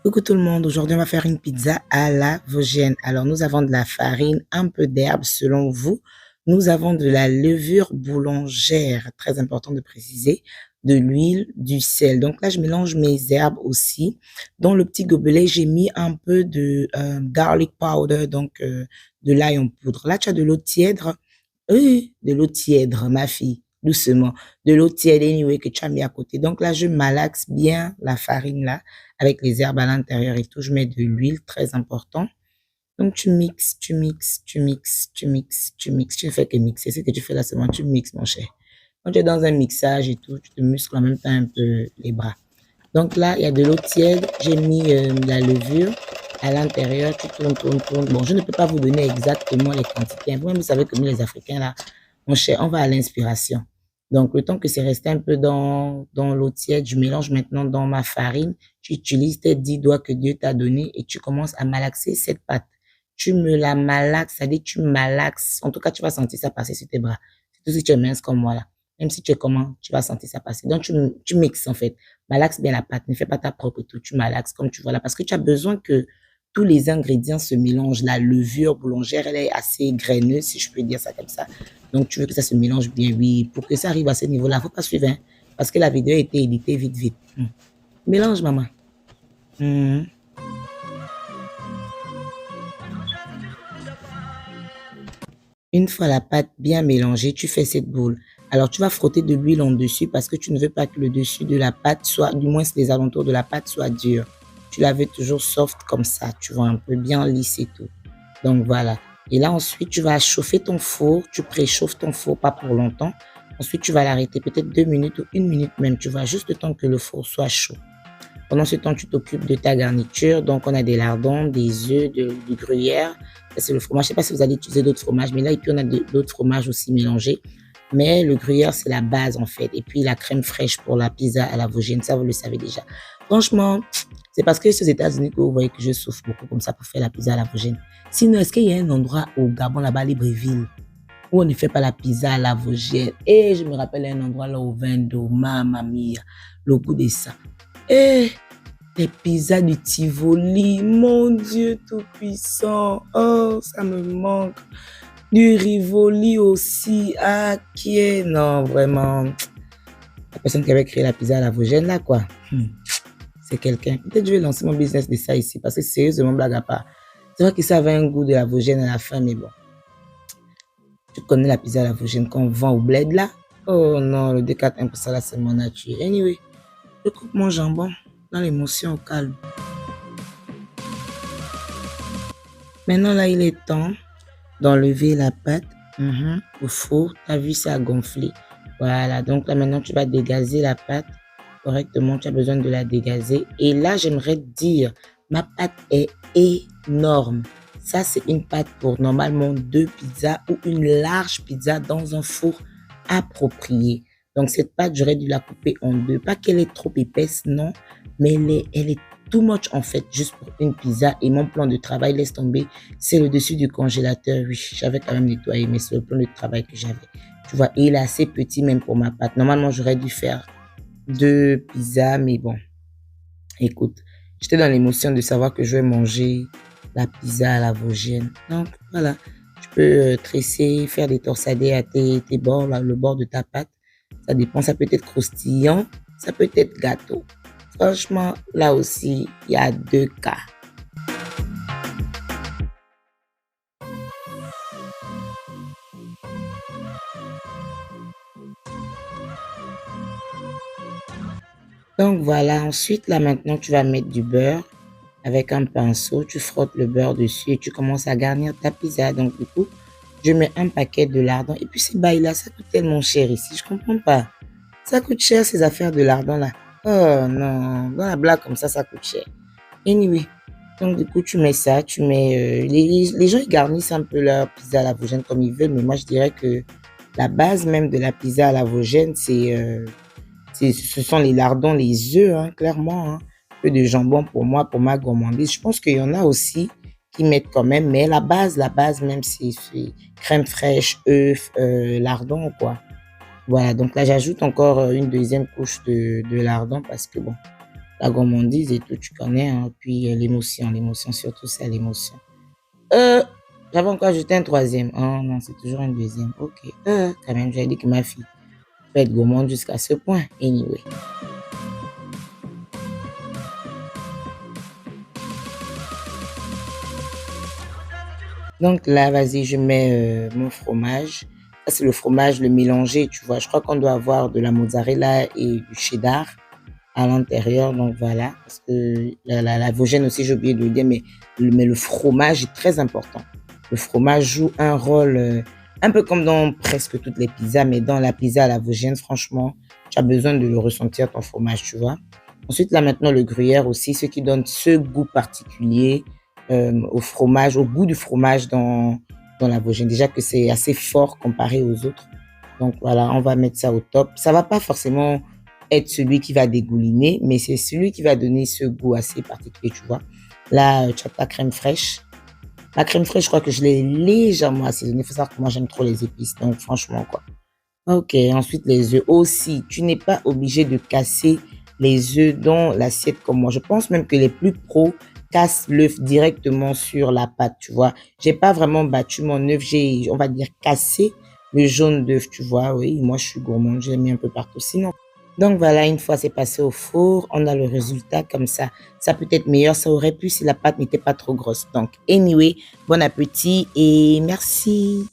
Coucou tout le monde, aujourd'hui on va faire une pizza à la Vosgienne. Alors nous avons de la farine, un peu d'herbe selon vous. Nous avons de la levure boulangère, très important de préciser, de l'huile, du sel. Donc là je mélange mes herbes aussi. Dans le petit gobelet j'ai mis un peu de garlic powder, donc de l'ail en poudre. Là tu as de l'eau tiède, oui, de l'eau tiède ma fille, doucement. De l'eau tiède anyway que tu as mis à côté. Donc là je malaxe bien la farine là avec les herbes à l'intérieur et tout. Je mets de l'huile, très important. Donc, tu mixes, tu mixes, tu mixes, tu mixes, tu mixes. Tu ne fais que mixer. Ce que tu fais là seulement, tu mixes, mon cher. Quand tu es dans un mixage et tout, tu te muscles en même temps un peu les bras. Donc là, il y a de l'eau tiède. J'ai mis de la levure à l'intérieur. Tu tournes, tournes, tournes. Bon, je ne peux pas vous donner exactement les quantités. Vous-même, vous savez que nous, les Africains, là, mon cher, on va à l'inspiration. Donc, le temps que c'est resté un peu dans l'eau tiède, je mélange maintenant dans ma farine. Tu utilises tes 10 doigts que Dieu t'a donné et tu commences à malaxer cette pâte. Tu me la malaxes, c'est-à-dire tu malaxes. En tout cas, tu vas sentir ça passer sur tes bras. Surtout si tu es mince comme moi là. Même si tu es comment, tu vas sentir ça passer. Donc, tu mixes en fait. Malaxe bien la pâte. Ne fais pas ta propre et tout. Tu malaxes comme tu vois là. Parce que tu as besoin que tous les ingrédients se mélangent. La levure boulangère, elle est assez graineuse, si je peux dire ça comme ça. Donc, tu veux que ça se mélange bien, oui. Pour que ça arrive à ce niveau-là, faut pas suivre, hein, parce que la vidéo a été éditée vite, vite. Mélange, maman. Mhm. Une fois la pâte bien mélangée, tu fais cette boule. Alors, tu vas frotter de l'huile en dessus parce que tu ne veux pas que le dessus de la pâte soit, du moins les alentours de la pâte soient durs. Tu la veux toujours soft comme ça, tu vois, un peu bien lisse et tout. Donc, voilà. Et là, ensuite, tu vas chauffer ton four. Tu préchauffes ton four, pas pour longtemps. Ensuite, tu vas l'arrêter peut-être 2 minutes ou 1 minute même. Tu vois, juste le temps que le four soit chaud. Pendant ce temps, tu t'occupes de ta garniture. Donc, on a des lardons, des œufs, du gruyère. Ça, c'est le fromage. Je ne sais pas si vous allez utiliser d'autres fromages, mais là, et puis on a d'autres fromages aussi mélangés. Mais le gruyère, c'est la base, en fait. Et puis, la crème fraîche pour la pizza à la Vosgienne. Ça, vous le savez déjà. Franchement, c'est parce que c'est aux États-Unis que vous voyez que je souffre beaucoup comme ça pour faire la pizza à la Vosgienne. Sinon, est-ce qu'il y a un endroit au Gabon, là-bas, à Libreville, où on ne fait pas la pizza à la Vosgienne? Et je me rappelle un endroit là au vin d'eau, mamma mia, le goût de ça. Et les pizzas du Tivoli, mon Dieu tout-puissant, oh, ça me manque. Du Rivoli aussi, ah, qui est, non, vraiment, la personne qui avait créé la pizza à la Vosgienne, là, quoi. C'est quelqu'un. Peut-être je vais lancer mon business de ça ici, parce que sérieusement, blague à part. C'est vrai que ça avait un goût de la Vosgienne à la fin, mais bon. Tu connais la pizza à la Vosgienne qu'on vend au bled, là? Oh non, le D4 pour ça, là, c'est mon nature. Anyway, je coupe mon jambon dans l'émotion au calme. Maintenant, là, il est temps d'enlever la pâte au four. Tu as vu, ça a gonflé. Voilà, donc là, maintenant, tu vas dégazer la pâte correctement. Tu as besoin de la dégazer. Et là, j'aimerais dire, ma pâte est énorme. Ça, c'est une pâte pour normalement 2 pizzas ou une large pizza dans un four approprié. Donc, cette pâte, j'aurais dû la couper en deux. Pas qu'elle est trop épaisse, non, mais elle est too much en fait, juste pour une pizza. Et mon plan de travail, laisse tomber, c'est le dessus du congélateur. Oui, j'avais quand même nettoyé, mais c'est le plan de travail que j'avais. Tu vois, et il est assez petit même pour ma pâte. Normalement, j'aurais dû faire 2 pizzas, mais bon, écoute, j'étais dans l'émotion de savoir que je vais manger la pizza à la Vosgienne. Donc, voilà, tu peux tresser, faire des torsadés à tes bords, là, le bord de ta pâte. Ça dépend, ça peut être croustillant, ça peut être gâteau. Franchement, là aussi, il y a 2 cas. Donc voilà, ensuite, là maintenant, tu vas mettre du beurre avec un pinceau. Tu frottes le beurre dessus et tu commences à garnir ta pizza. Donc du coup, je mets un paquet de lardons. Et puis ces bails-là, ça coûte tellement cher ici. Je comprends pas. Ça coûte cher ces affaires de lardons là. Oh non, dans la blague comme ça coûte cher. Anyway, donc du coup, tu mets ça, tu mets... les gens, ils garnissent un peu leur pizza à la Vosgienne comme ils veulent, mais moi, je dirais que la base même de la pizza à la Vosgienne, ce sont les lardons, les œufs, hein, clairement. Hein. Un peu de jambon pour moi, pour ma gourmandise. Je pense qu'il y en a aussi qui mettent quand même, mais la base même, c'est crème fraîche, œufs, lardons, quoi. Voilà, donc là, j'ajoute encore une deuxième couche de lardons parce que bon, la gourmandise et tout, tu connais, hein. Puis l'émotion surtout, c'est l'émotion. J'avais encore ajouté un troisième. Oh non, c'est toujours un deuxième. Ok. Quand même, j'avais dit que ma fille peut être gourmande jusqu'à ce point. Anyway. Donc là, vas-y, je mets mon fromage. Ça, c'est le fromage, le mélangé, tu vois. Je crois qu'on doit avoir de la mozzarella et du cheddar à l'intérieur. Donc voilà, parce que la Vosgienne aussi, j'ai oublié de le dire, mais le fromage est très important. Le fromage joue un rôle un peu comme dans presque toutes les pizzas, mais dans la pizza à la Vosgienne, franchement, tu as besoin de le ressentir, ton fromage, tu vois. Ensuite, là maintenant, le gruyère aussi, ce qui donne ce goût particulier au fromage, au goût du fromage dans la Vosgienne. Déjà que c'est assez fort comparé aux autres. Donc voilà, on va mettre ça au top. Ça va pas forcément être celui qui va dégouliner, mais c'est celui qui va donner ce goût assez particulier, tu vois. Là, tu as ta crème fraîche. La crème fraîche, je crois que je l'ai légèrement assaisonnée. Il faut savoir que moi, j'aime trop les épices. Donc, franchement, quoi. Ok, ensuite, les œufs aussi. Tu n'es pas obligé de casser les œufs dans l'assiette comme moi. Je pense même que les plus pros cassent l'œuf directement sur la pâte, tu vois. J'ai pas vraiment battu mon œuf. J'ai, on va dire, cassé le jaune d'œuf, tu vois. Oui, moi, je suis gourmande. J'ai mis un peu partout. Sinon, donc voilà, une fois c'est passé au four, on a le résultat comme ça. Ça peut être meilleur, ça aurait pu si la pâte n'était pas trop grosse. Donc, anyway, bon appétit et merci.